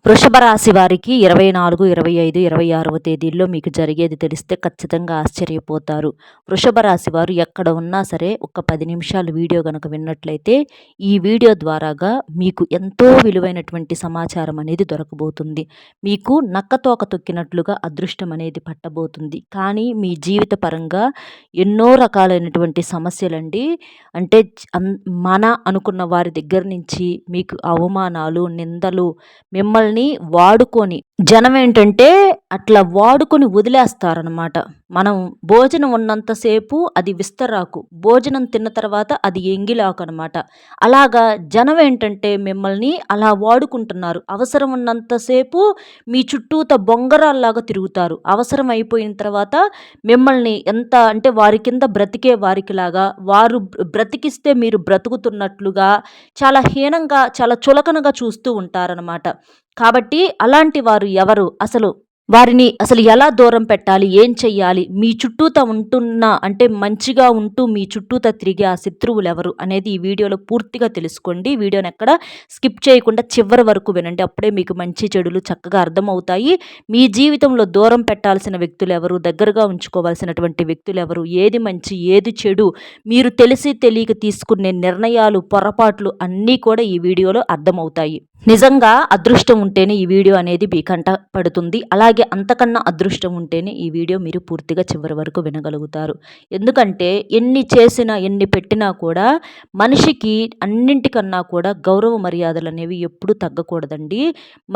వృషభ రాశి వారికి 24, 25, 26వ తేదీల్లో మీకు జరిగేది తెలిస్తే ఖచ్చితంగా ఆశ్చర్యపోతారు. వృషభ రాశి వారు ఎక్కడ ఉన్నా సరే ఒక 10 నిమిషాలు వీడియో గనక విన్నట్లయితే ఈ వీడియో ద్వారాగా మీకు ఎంతో విలువైనటువంటి సమాచారం అనేది దొరకబోతుంది. మీకు నక్కతోక తొక్కినట్లుగా అదృష్టం అనేది పట్టబోతుంది. కానీ మీ జీవిత పరంగా ఎన్నో రకాలైనటువంటి సమస్యలండి. అంటే మన అనుకున్న వారి దగ్గర నుంచి మీకు అవమానాలు, నిందలు మిమ్మల్ని వాడుకొని జనం ఏంటంటే అట్లా వాడుకొని వదిలేస్తారనమాట. మనం భోజనం ఉన్నంతసేపు అది విస్తరాకు, భోజనం తిన్న తర్వాత అది ఎంగిలాకు అనమాట. అలాగా జనం ఏంటంటే మిమ్మల్ని అలా వాడుకుంటున్నారు. అవసరం ఉన్నంతసేపు మీ చుట్టూత బొంగరాల్లాగా తిరుగుతారు. అవసరం అయిపోయిన తర్వాత మిమ్మల్ని ఎంత అంటే వారి కింద బ్రతికే వారికిలాగా, వారు బ్రతికిస్తే మీరు బ్రతుకుతున్నట్లుగా చాలా హీనంగా, చాలా చులకనగా చూస్తూ ఉంటారనమాట. కాబట్టి అలాంటి వారు ఎవరు? వారిని అసలు ఎలా దూరం పెట్టాలి? ఏం చెయ్యాలి? మీ చుట్టూత ఉంటున్న అంటే మంచిగా ఉంటూ మీ చుట్టూత తిరిగే ఆ శత్రువులెవరు అనేది ఈ వీడియోలో పూర్తిగా తెలుసుకోండి. వీడియోని ఎక్కడ స్కిప్ చేయకుండా చివరి వరకు వినండి. అప్పుడే మీకు మంచి చెడులు చక్కగా అర్థమవుతాయి. మీ జీవితంలో దూరం పెట్టాల్సిన వ్యక్తులెవరు? దగ్గరగా ఉంచుకోవాల్సినటువంటి వ్యక్తులెవరు? ఏది మంచి, ఏది చెడు, మీరు తెలిసి తెలియక తీసుకునే నిర్ణయాలు, పొరపాట్లు అన్నీ కూడా ఈ వీడియోలో అర్థమవుతాయి. నిజంగా అదృష్టం ఉంటేనే ఈ వీడియో అనేది మీ కంట పడుతుంది. అలాగే అంతకన్నా అదృష్టం ఉంటేనే ఈ వీడియో మీరు పూర్తిగా చివరి వరకు వినగలుగుతారు. ఎందుకంటే ఎన్ని చేసినా, ఎన్ని పెట్టినా కూడా మనిషికి అన్నింటికన్నా కూడా గౌరవ మర్యాదలు అనేవి ఎప్పుడూ తగ్గకూడదండి.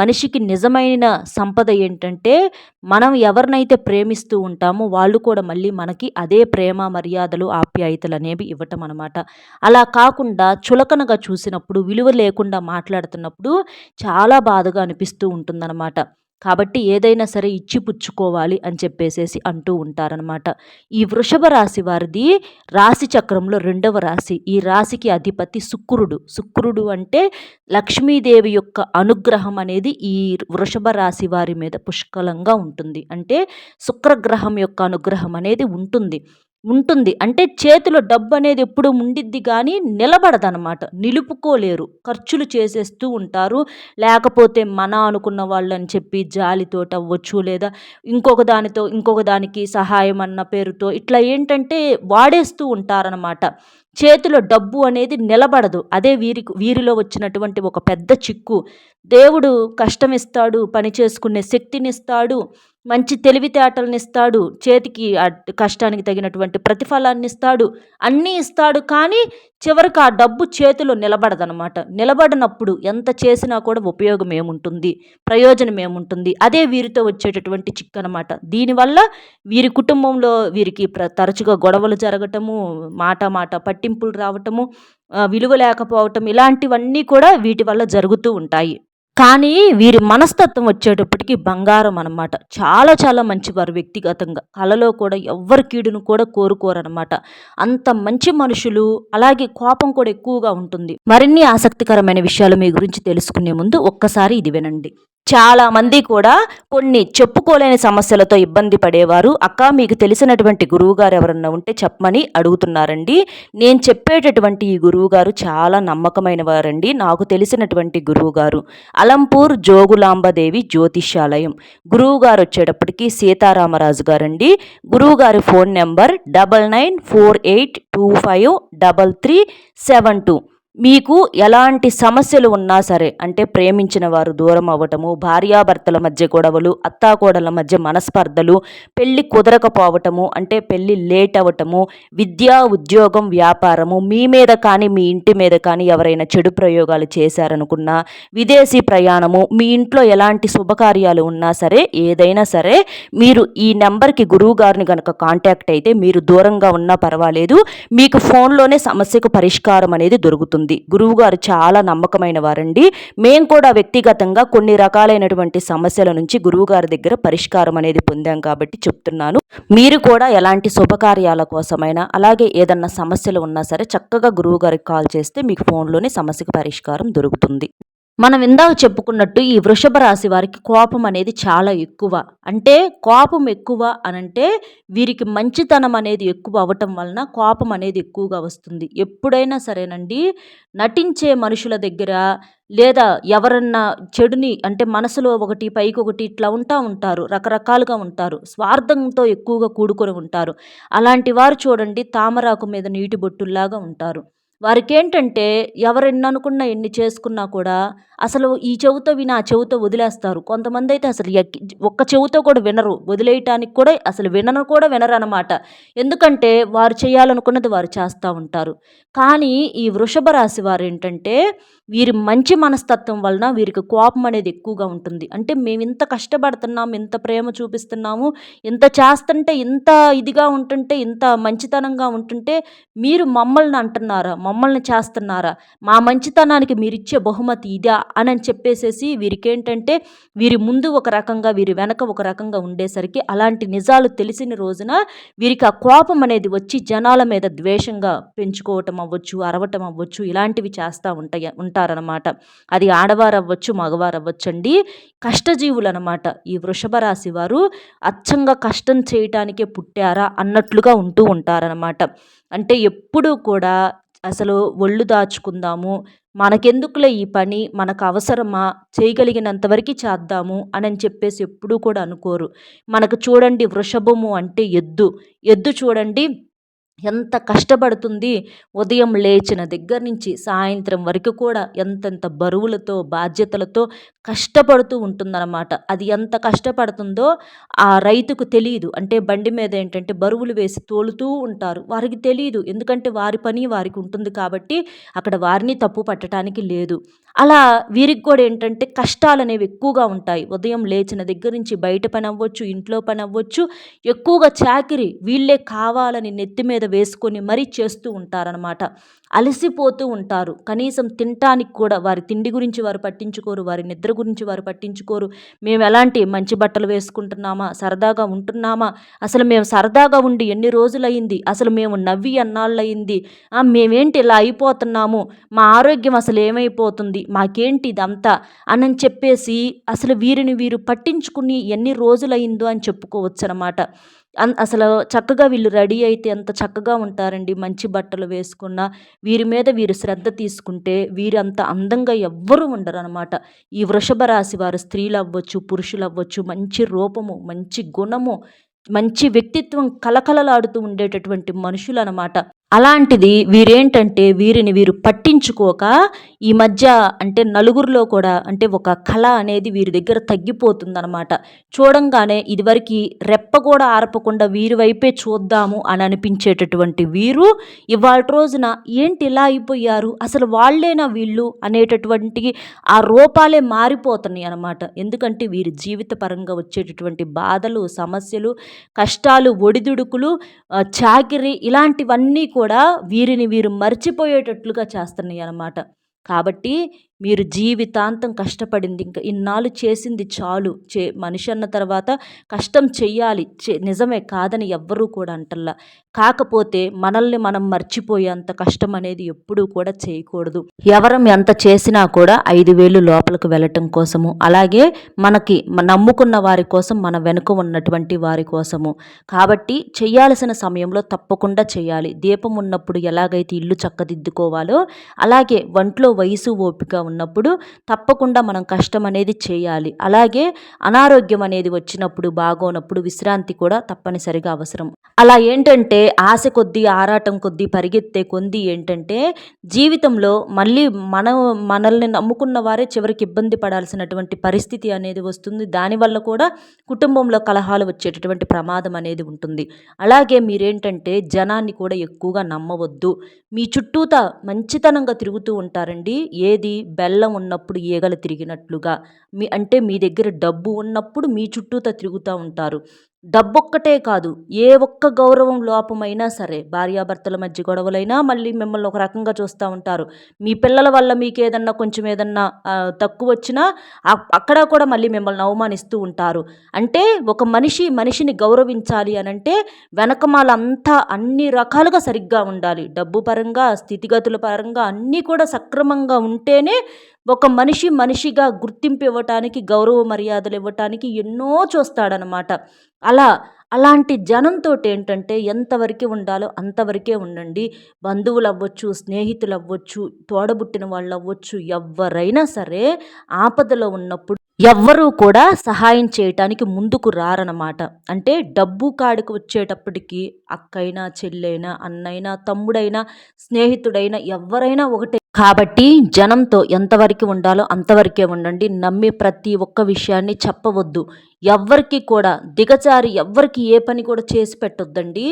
మనిషికి నిజమైన సంపద ఏంటంటే మనం ఎవరినైతే ప్రేమిస్తూ ఉంటామో వాళ్ళు కూడా మళ్ళీ మనకి అదే ప్రేమ, మర్యాదలు, ఆప్యాయతలు అనేవి ఇవ్వటం అనమాట. అలా కాకుండా చులకనగా చూసినప్పుడు, విలువ లేకుండా మాట్లాడుతున్నప్పుడు చాలా బాధగా అనిపిస్తూ ఉంటుందన్నమాట. కాబట్టి ఏదైనా సరే ఇచ్చి పుచ్చుకోవాలి అని చెప్పేసేసి అంటూ ఉంటారనమాట. ఈ వృషభ రాశి వారిది రాశి చక్రంలో 2వ రాశి. ఈ రాశికి అధిపతి శుక్రుడు. శుక్రుడు అంటే లక్ష్మీదేవి యొక్క అనుగ్రహం అనేది ఈ వృషభ రాశి వారి మీద పుష్కలంగా ఉంటుంది. అంటే శుక్రగ్రహం యొక్క అనుగ్రహం అనేది ఉంటుంది. అంటే చేతిలో డబ్బు అనేది ఎప్పుడు ఉండిద్ది కానీ నిలబడదనమాట. నిలుపుకోలేరు. ఖర్చులు చేసేస్తూ ఉంటారు. లేకపోతే మన అనుకున్న వాళ్ళని చెప్పి జాలితోటి అవ్వచ్చు, లేదా ఇంకొక దానికి సహాయం అన్న పేరుతో ఇట్లా ఏంటంటే వాడేస్తూ ఉంటారనమాట. చేతిలో డబ్బు అనేది నిలబడదు. అదే వీరిలో వచ్చినటువంటి ఒక పెద్ద చిక్కు. దేవుడు కష్టమిస్తాడు, పని చేసుకునే శక్తినిస్తాడు, మంచి తెలివితేటలనిస్తాడు, చేతికి కష్టానికి తగినటువంటి ప్రతిఫలాన్ని ఇస్తాడు, అన్నీ ఇస్తాడు. కానీ చివరికి ఆ డబ్బు చేతిలో నిలబడదనమాట. నిలబడినప్పుడు ఎంత చేసినా కూడా ఉపయోగం ఏముంటుంది, ప్రయోజనం ఏముంటుంది? అదే వీరితో వచ్చేటటువంటి చిక్కు అనమాట. దీనివల్ల వీరి కుటుంబంలో వీరికి తరచుగా గొడవలు జరగటము, మాట పట్టింపులు రావటము, విలువ లేకపోవటం, ఇలాంటివన్నీ కూడా వీటి వల్ల జరుగుతూ ఉంటాయి. కానీ వీరి మనస్తత్వం వచ్చేటప్పటికి బంగారం అనమాట. చాలా చాలా మంచివారు వ్యక్తిగతంగా. కలలో కూడా ఎవ్వరి కీడును కూడా కోరుకోరనమాట. అంత మంచి మనుషులు. అలాగే కోపం కూడా ఎక్కువగా ఉంటుంది. మరిన్ని ఆసక్తికరమైన విషయాలు మీ గురించి తెలుసుకునే ముందు ఒక్కసారి ఇది వినండి. చాలా మంది కూడా కొన్ని చెప్పుకోలేని సమస్యలతో ఇబ్బంది పడేవారు. అక్క, మీకు తెలిసినటువంటి గురువుగారు ఎవరన్నా ఉంటే చెప్పమని అడుగుతున్నారండి. నేను చెప్పేటటువంటి ఈ గురువుగారు చాలా నమ్మకమైన వారండి. నాకు తెలిసినటువంటి గురువుగారు అలంపూర్ జోగులాంబదేవి జ్యోతిష్యాలయం. గురువుగారు వచ్చేటప్పటికి సీతారామరాజు గారండి. గురువుగారి ఫోన్ నెంబర్ 9948253372. మీకు ఎలాంటి సమస్యలు ఉన్నా సరే, అంటే ప్రేమించిన వారు దూరం అవ్వటము, భార్యాభర్తల మధ్య గొడవలు, అత్తాకోడల మధ్య మనస్పర్ధలు, పెళ్లి కుదరకపోవటము, అంటే పెళ్లి లేట్ అవ్వటము, విద్య, ఉద్యోగం, వ్యాపారము, మీ మీద కానీ మీ ఇంటి మీద కానీ ఎవరైనా చెడు ప్రయోగాలు చేశారనుకున్నా, విదేశీ ప్రయాణము, మీ ఇంట్లో ఎలాంటి శుభకార్యాలు ఉన్నా సరే, ఏదైనా సరే మీరు ఈ నెంబర్కి గురువుగారిని కనుక కాంటాక్ట్ అయితే మీరు దూరంగా ఉన్నా పర్వాలేదు, మీకు ఫోన్లోనే సమస్యకు పరిష్కారం అనేది దొరుకుతుంది. గురువుగారు చాలా నమ్మకమైన వారండి. మేము కూడా వ్యక్తిగతంగా కొన్ని రకాలైనటువంటి సమస్యల నుంచి గురువుగారి దగ్గర పరిష్కారం అనేది పొందాం కాబట్టి చెప్తున్నాను. మీరు కూడా ఎలాంటి శుభకార్యాల కోసమైనా, అలాగే ఏదన్నా సమస్యలు ఉన్నా సరే చక్కగా గురువుగారికి కాల్ చేస్తే మీకు ఫోన్లోనే సమస్యకు పరిష్కారం దొరుకుతుంది. మనం ఇందాక చెప్పుకున్నట్టు ఈ వృషభ రాశి వారికి కోపం అనేది చాలా ఎక్కువ. అంటే కోపం ఎక్కువ అనంటే వీరికి మంచితనం అనేది ఎక్కువ అవ్వటం వలన కోపం అనేది ఎక్కువగా వస్తుంది. ఎప్పుడైనా సరేనండి నటించే మనుషుల దగ్గర లేదా ఎవరన్నా చెడుని అంటే మనసులో ఒకటి పైకొకటి ఇట్లా ఉంటారు. రకరకాలుగా ఉంటారు. స్వార్థంతో ఎక్కువగా కూడుకొని ఉంటారు. అలాంటి వారు చూడండి తామరాకు మీద నీటి బొట్టుల్లాగా ఉంటారు. వారికేంటంటే ఎవరెన్ననుకున్నా, ఎన్ని చేసుకున్నా కూడా అసలు ఈ చెవుతో విని ఆ చెవుతో వదిలేస్తారు. కొంతమందైతే అసలు ఒక్క చెవుతో కూడా వినరు. వదిలేయటానికి కూడా అసలు వినను కూడా వినరనమాట. ఎందుకంటే వారు చేయాలనుకున్నది వారు చేస్తా ఉంటారు. కానీ ఈ వృషభ రాశి వారేంటంటే వీరి మంచి మనస్తత్వం వలన వీరికి కోపం అనేది ఎక్కువగా ఉంటుంది. అంటే మేమింత కష్టపడుతున్నాము, ఇంత ప్రేమ చూపిస్తున్నాము, ఇంత చేస్తుంటే, ఇంత ఇదిగా ఉంటుంటే, ఇంత మంచితనంగా ఉంటుంటే మీరు మమ్మల్ని అంటున్నారా? మమ్మల్ని చేస్తున్నారా? మా మంచితనానికి మీరిచ్చే బహుమతి ఇదా? అనని చెప్పేసేసి వీరికేంటంటే వీరి ముందు ఒక రకంగా, వీరి వెనక ఒక రకంగా ఉండేసరికి అలాంటి నిజాలు తెలిసిన రోజున వీరికి ఆ కోపం అనేది వచ్చి జనాల మీద ద్వేషంగా పెంచుకోవటం అవ్వచ్చు, అరవటం అవ్వచ్చు, ఇలాంటివి చేస్తూ ఉంటారనమాట. అది ఆడవారవ్వచ్చు, మగవారవ్వచ్చండి. కష్టజీవులనమాట. ఈ వృషభ రాశి వారు అచ్చంగా కష్టం చేయటానికే పుట్టారా అన్నట్లుగా ఉంటూ ఉంటారనమాట. అంటే ఎప్పుడూ కూడా అసలు ఒళ్ళు దాచుకుందాము, మనకెందుకులే ఈ పని, మనకు అవసరమా, చేయగలిగినంత వరకు చేద్దాము అనని చెప్పేసి ఎప్పుడూ కూడా అనుకోరు. మనకు చూడండి వృషభము అంటే ఎద్దు. ఎద్దు చూడండి ఎంత కష్టపడుతుంది. ఉదయం లేచిన దగ్గర నుంచి సాయంత్రం వరకు కూడా ఎంతెంత బరువులతో, బాధ్యతలతో కష్టపడుతూ ఉంటుందన్నమాట. అది ఎంత కష్టపడుతుందో ఆ రైతుకు తెలీదు. అంటే బండి మీద ఏంటంటే బరువులు వేసి తోలుతూ ఉంటారు. వారికి తెలీదు. ఎందుకంటే వారి పని వారికి ఉంటుంది కాబట్టి అక్కడ వారిని తప్పు పట్టడానికి లేదు. అలా వీరికి కూడా ఏంటంటే కష్టాలనేవి ఎక్కువగా ఉంటాయి. ఉదయం లేచిన దగ్గర నుంచి బయట పని అవ్వచ్చు, ఇంట్లో పని అవ్వచ్చు, ఎక్కువగా చాకిరీ వీళ్ళే కావాలని నెత్తి మీద వేసుకొని మరీ చేస్తూ ఉంటారనమాట. అలసిపోతూ ఉంటారు. కనీసం తినటానికి కూడా వారి తిండి గురించి వారు పట్టించుకోరు. వారి నిద్ర గురించి వారు పట్టించుకోరు. మేము ఎలాంటి మంచి బట్టలు వేసుకుంటున్నామా, సరదాగా ఉంటున్నామా, అసలు మేము సరదాగా ఉండి ఎన్ని రోజులయింది, అసలు మేము నవ్వి ఎన్నాళ్ళయింది, మేమేంటి ఇలా అయిపోతున్నాము, మా ఆరోగ్యం అసలు ఏమైపోతుంది, మాకేంటి ఇదంతా అని చెప్పేసి అసలు వీరిని వీరు పట్టించుకుని ఎన్ని రోజులయిందో అని చెప్పుకోవచ్చు అనమాట. అసలు చక్కగా వీళ్ళు రెడీ అయితే ఎంత చక్కగా ఉంటారండి. మంచి బట్టలు వేసుకున్న వీరి మీద వీరు శ్రద్ధ తీసుకుంటే వీరంత అందంగా ఎవ్వరూ ఉండరనమాట. ఈ వృషభ రాశి వారు స్త్రీలవ్వచ్చు, పురుషులవ్వచ్చు, మంచి రూపము, మంచి గుణము, మంచి వ్యక్తిత్వం కలకలలాడుతూ ఉండేటటువంటి మనుషులనమాట. అలాంటిది వీరేంటంటే వీరిని వీరు పట్టించుకోక ఈ మధ్య అంటే నలుగురిలో కూడా అంటే ఒక కళ అనేది వీరి దగ్గర తగ్గిపోతుందనమాట. చూడంగానే ఇదివరకు రెప్ప కూడా ఆర్పకుండా వీరి వైపే చూద్దాము అని అనిపించేటటువంటి వీరు ఇవాల్టి రోజున ఏంటి ఇలా అయిపోయారు, అసలు వాళ్ళేనా వీళ్ళు అనేటటువంటి ఆ రూపాలే మారిపోతున్నాయి అనమాట. ఎందుకంటే వీరి జీవిత పరంగా వచ్చేటటువంటి బాధలు, సమస్యలు, కష్టాలు, ఒడిదుడుకులు, చాకిరీ ఇలాంటివన్నీ కూడా వీరిని వీరు మర్చిపోయేటట్లుగా చేస్తున్నాయి అన్నమాట. కాబట్టి మీరు జీవితాంతం కష్టపడింది ఇంకా ఇన్నాళ్ళు చేసింది చాలు. మనిషి అన్న తర్వాత కష్టం చెయ్యాలి. నిజమే కాదని ఎవ్వరూ కూడా అంటల్లా. కాకపోతే మనల్ని మనం మర్చిపోయేంత కష్టం అనేది ఎప్పుడూ కూడా చేయకూడదు. ఎవరం ఎంత చేసినా కూడా 5,000 లోపలికి వెళ్ళటం కోసము, అలాగే మనకి నమ్ముకున్న వారి కోసం, మన వెనుక ఉన్నటువంటి వారి కోసము. కాబట్టి చేయాల్సిన సమయంలో తప్పకుండా చేయాలి. దీపం ఉన్నప్పుడు ఎలాగైతే ఇల్లు చక్కదిద్దుకోవాలో అలాగే ఒంట్లో వయసు ఓపిక ఉన్నప్పుడు తప్పకుండా మనం కష్టం అనేది చేయాలి. అలాగే అనారోగ్యం అనేది వచ్చినప్పుడు, బాగోనప్పుడు విశ్రాంతి కూడా తప్పనిసరిగా అవసరం. అలా ఏంటంటే ఆశ కొద్దీ, ఆరాటం కొద్దీ, పరిగెత్తే కొంది ఏంటంటే జీవితంలో మళ్ళీ మనల్ని నమ్ముకున్న వారే చివరికి ఇబ్బంది పడాల్సినటువంటి పరిస్థితి అనేది వస్తుంది. దానివల్ల కూడా కుటుంబంలో కలహాలు వచ్చేటటువంటి ప్రమాదం అనేది ఉంటుంది. అలాగే మీరేంటంటే జనాన్ని కూడా ఎక్కువగా నమ్మవద్దు. మీ చుట్టూతా మంచితనంగా తిరుగుతూ ఉంటారండి. ఏది బెల్లం ఉన్నప్పుడు ఈగలు తిరిగినట్లుగా. అంటే మీ దగ్గర డబ్బు ఉన్నప్పుడు మీ చుట్టూతా తిరుగుతూ ఉంటారు. డబ్బొక్కటే కాదు, ఏ ఒక్క గౌరవం లోపమైనా సరే, భార్యాభర్తల మధ్య గొడవలైనా మళ్ళీ మిమ్మల్ని ఒక రకంగా చూస్తూ ఉంటారు. మీ పిల్లల వల్ల మీకు ఏదన్నా కొంచెం ఏదన్నా తక్కువ వచ్చినా అక్కడ కూడా మళ్ళీ మిమ్మల్ని అవమానిస్తూ ఉంటారు. అంటే ఒక మనిషిని గౌరవించాలి అనంటే వెనకమాలంతా అన్ని రకాలుగా సరిగ్గా ఉండాలి. డబ్బు పరంగా, స్థితిగతుల పరంగా అన్నీ కూడా సక్రమంగా ఉంటేనే ఒక మనిషి మనిషిగా గుర్తింపు ఇవ్వటానికి, గౌరవ మర్యాదలు ఇవ్వటానికి ఎన్నో చూస్తాడనమాట. అలా అలాంటి జనంతోటేంటంటే ఎంతవరకి ఉండాలో అంతవరకే ఉండండి. బంధువులవ్వచ్చు, స్నేహితులవ్వచ్చు, తోడబుట్టిన వాళ్ళవ్వచ్చు, ఎవ్వరైనా సరే ఆపదలో ఉన్నప్పుడు ఎవ్వరూ కూడా సహాయం చేయటానికి ముందుకు రారనమాట. అంటే డబ్బు కాడికి వచ్చేటప్పటికి అక్కయినా, చెల్లైనా, అన్నయినా, తమ్ముడైనా, స్నేహితుడైనా ఎవ్వరైనా ఒకటే. కాబట్టి జనంతో ఎంతవరకు ఉండాలో అంతవరకే ఉండండి. నమ్మి ప్రతి ఒక్క విషయాన్ని చెప్పవద్దు. ఎవ్వరికి కూడా దిగజారి ఎవ్వరికి ఏ పని కూడా చేసి పెట్టొద్దండి.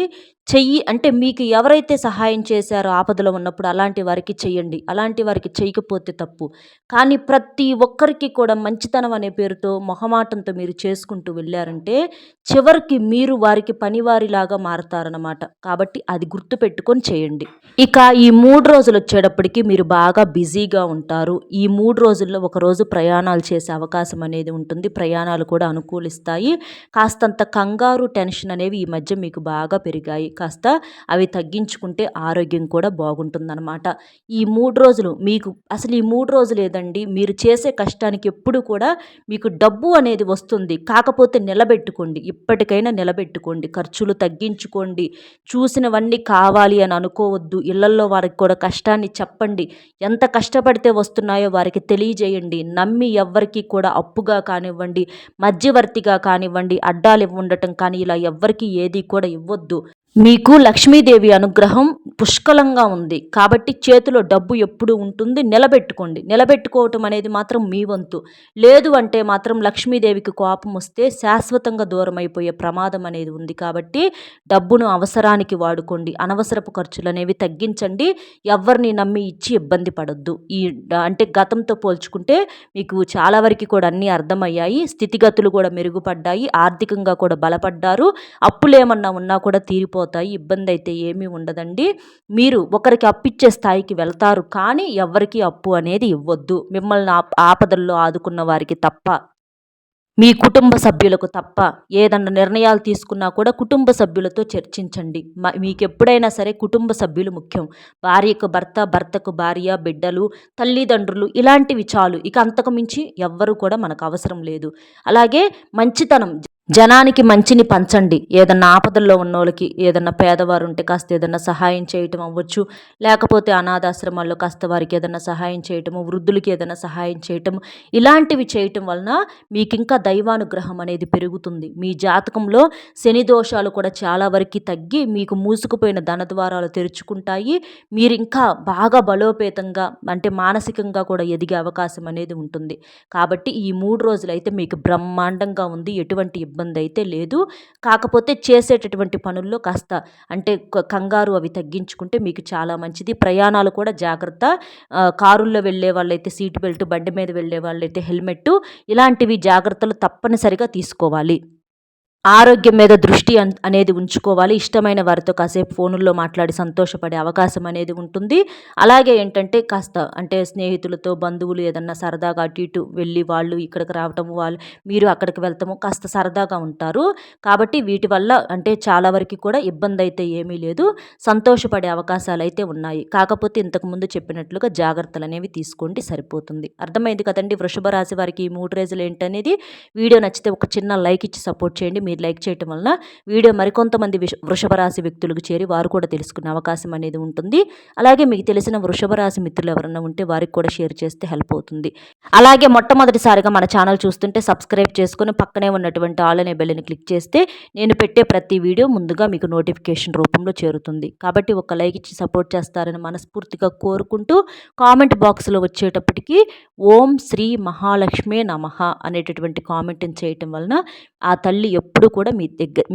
చెయ్యి అంటే మీకు ఎవరైతే సహాయం చేశారో ఆపదలో ఉన్నప్పుడు అలాంటి వారికి చెయ్యండి. అలాంటి వారికి చేయకపోతే తప్పు. కానీ ప్రతి ఒక్కరికి కూడా మంచితనం అనే పేరుతో మొహమాటంతో మీరు చేసుకుంటూ వెళ్ళారంటే చివరికి మీరు వారికి పనివారిలాగా మారతారనమాట. కాబట్టి అది గుర్తుపెట్టుకొని చేయండి. ఇక ఈ 3 రోజులు వచ్చేటప్పటికి మీరు బాగా బిజీగా ఉంటారు. ఈ 3 రోజుల్లో ఒకరోజు ప్రయాణాలు చేసే అవకాశం అనేది ఉంటుంది. ప్రయాణాలు కూడా అనుకూలిస్తాయి. కాస్తంత కంగారు, టెన్షన్ అనేవి ఈ మధ్య మీకు బాగా పెరిగాయి. కాస్త అవి తగ్గించుకుంటే ఆరోగ్యం కూడా బాగుంటుందన్నమాట. ఈ 3 రోజులు మీకు అసలు ఈ 3 రోజులు ఏదండి, మీరు చేసే కష్టానికి ఎప్పుడు కూడా మీకు డబ్బు అనేది వస్తుంది. కాకపోతే నిలబెట్టుకోండి. ఇప్పటికైనా నిలబెట్టుకోండి. ఖర్చులు తగ్గించుకోండి. చూసినవన్నీ కావాలి అని అనుకోవద్దు. ఇళ్లల్లో వారికి కూడా కష్టాన్ని చెప్పండి. ఎంత కష్టపడితే వస్తున్నాయో వారికి తెలియజేయండి. నమ్మి ఎవ్వరికీ కూడా అప్పుగా కానివ్వండి, మధ్యవర్తిగా కానివ్వండి, అడ్డాలు ఉండటం కానీ ఇలా ఎవ్వరికీ ఏది కూడా ఇవ్వొద్దు. మీకు లక్ష్మీదేవి అనుగ్రహం పుష్కలంగా ఉంది. కాబట్టి చేతిలో డబ్బు ఎప్పుడు ఉంటుంది. నిలబెట్టుకోండి. నిలబెట్టుకోవటం అనేది మాత్రం మీ వంతు. లేదు అంటే మాత్రం లక్ష్మీదేవికి కోపం వస్తే శాశ్వతంగా దూరం అయిపోయే ప్రమాదం అనేది ఉంది. కాబట్టి డబ్బును అవసరానికి వాడుకోండి. అనవసరపు ఖర్చులు అనేవి తగ్గించండి. ఎవరిని నమ్మి ఇచ్చి ఇబ్బంది పడొద్దు. అంటే గతంతో పోల్చుకుంటే మీకు చాలా వరకు కూడా అన్నీ అర్థమయ్యాయి. స్థితిగతులు కూడా మెరుగుపడ్డాయి. ఆర్థికంగా కూడా బలపడ్డారు. అప్పులేమన్నా ఉన్నా కూడా తీరిపోతాయి. ఇబ్బంది అయితే ఏమీ ఉండదండి. మీరు ఒకరికి అప్పిచ్చే స్థాయికి వెళ్తారు. కానీ ఎవ్వరికీ అప్పు అనేది ఇవ్వొద్దు. మిమ్మల్ని ఆపదల్లో ఆదుకున్న వారికి తప్ప, మీ కుటుంబ సభ్యులకు తప్ప. ఏదన్నా నిర్ణయాలు తీసుకున్నా కూడా కుటుంబ సభ్యులతో చర్చించండి. మీకెప్పుడైనా సరే కుటుంబ సభ్యులు ముఖ్యం. భార్యకు భర్త, భర్తకు భార్య, బిడ్డలు, తల్లిదండ్రులు ఇలాంటివి చాలు. ఇక అంతకు మించి ఎవ్వరు కూడా మనకు అవసరం లేదు. అలాగే మంచితనం, జనానికి మంచిని పంచండి. ఏదన్నా ఆపదల్లో ఉన్నోళ్ళకి, ఏదన్నా పేదవారు ఉంటే కాస్త ఏదన్నా సహాయం చేయటం అవ్వచ్చు. లేకపోతే అనాథాశ్రమాల్లో కాస్త వారికి ఏదన్నా సహాయం చేయటము, వృద్ధులకి ఏదైనా సహాయం చేయటము, ఇలాంటివి చేయటం వలన మీకు ఇంకా దైవానుగ్రహం అనేది పెరుగుతుంది. మీ జాతకంలో శని దోషాలు కూడా చాలా వరకు తగ్గి మీకు మూసుకుపోయిన ధనద్వారాలు తెరుచుకుంటాయి. మీరు ఇంకా బాగా బలోపేతంగా అంటే మానసికంగా కూడా ఎదిగే అవకాశం అనేది ఉంటుంది. కాబట్టి ఈ 3 రోజులైతే మీకు బ్రహ్మాండంగా ఉంది. ఎటువంటి ఇబ్బంది అయితే లేదు. కాకపోతే చేసేటటువంటి పనుల్లో కాస్త అంటే కంగారు అవి తగ్గించుకుంటే మీకు చాలా మంచిది. ప్రయాణాలు కూడా జాగ్రత్త. కారుల్లో వెళ్ళే వాళ్ళైతే సీట్ బెల్ట్, బండి మీద వెళ్ళే వాళ్ళైతే హెల్మెట్, ఇలాంటివి జాగ్రత్తలు తప్పనిసరిగా తీసుకోవాలి. ఆరోగ్యం మీద దృష్టి అనేది ఉంచుకోవాలి. ఇష్టమైన వారితో కాసేపు ఫోనుల్లో మాట్లాడి సంతోషపడే అవకాశం అనేది ఉంటుంది. అలాగే ఏంటంటే కాస్త అంటే స్నేహితులతో, బంధువులు ఏదన్నా సరదాగా అటు ఇటు వెళ్ళి వాళ్ళు ఇక్కడికి రావటము, మీరు అక్కడికి వెళ్తాము, కాస్త సరదాగా ఉంటారు. కాబట్టి వీటి వల్ల అంటే చాలా వరకు కూడా ఇబ్బంది అయితే ఏమీ లేదు. సంతోషపడే అవకాశాలు అయితే ఉన్నాయి. కాకపోతే ఇంతకుముందు చెప్పినట్లుగా జాగ్రత్తలు అనేవి తీసుకోండి, సరిపోతుంది. అర్థమైంది కదండి. వృషభ రాశి వారికి ఈ 3 రోజులు ఏంటనేది. వీడియో నచ్చితే ఒక చిన్న లైక్ ఇచ్చి సపోర్ట్ చేయండి. మీరు లైక్ చేయటం వలన వీడియో మరికొంతమంది వృషభ రాశి వ్యక్తులకు చేరి వారు కూడా తెలుసుకునే అవకాశం అనేది ఉంటుంది. అలాగే మీకు తెలిసిన వృషభ రాశి మిత్రులు ఎవరైనా ఉంటే వారికి కూడా షేర్ చేస్తే హెల్ప్ అవుతుంది. అలాగే మొట్టమొదటిసారిగా మన ఛానల్ చూస్తుంటే సబ్స్క్రైబ్ చేసుకుని పక్కనే ఉన్నటువంటి ఆల్ అనే బెల్ని క్లిక్ చేస్తే నేను పెట్టే ప్రతి వీడియో ముందుగా మీకు నోటిఫికేషన్ రూపంలో చేరుతుంది. కాబట్టి ఒక లైక్ ఇచ్చి సపోర్ట్ చేస్తారని మనస్ఫూర్తిగా కోరుకుంటూ కామెంట్ బాక్స్లో వచ్చేటప్పటికి ఓం శ్రీ మహాలక్ష్మే నమః అనేటటువంటి కామెంట్ని చేయటం వలన ఆ తల్లి ఎప్పుడు కూడా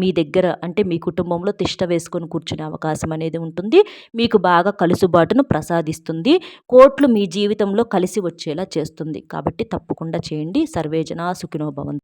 మీ దగ్గర అంటే మీ కుటుంబంలో తిష్ట వేసుకొని కూర్చునే అవకాశం అనేది ఉంటుంది. మీకు బాగా కలుసుబాటును ప్రసాదిస్తుంది. కోట్లు మీ జీవితంలో కలిసి వచ్చేలా చేస్తుంది. కాబట్టి తప్పకుండా చేయండి. సర్వేజన సుఖినో భవంతు.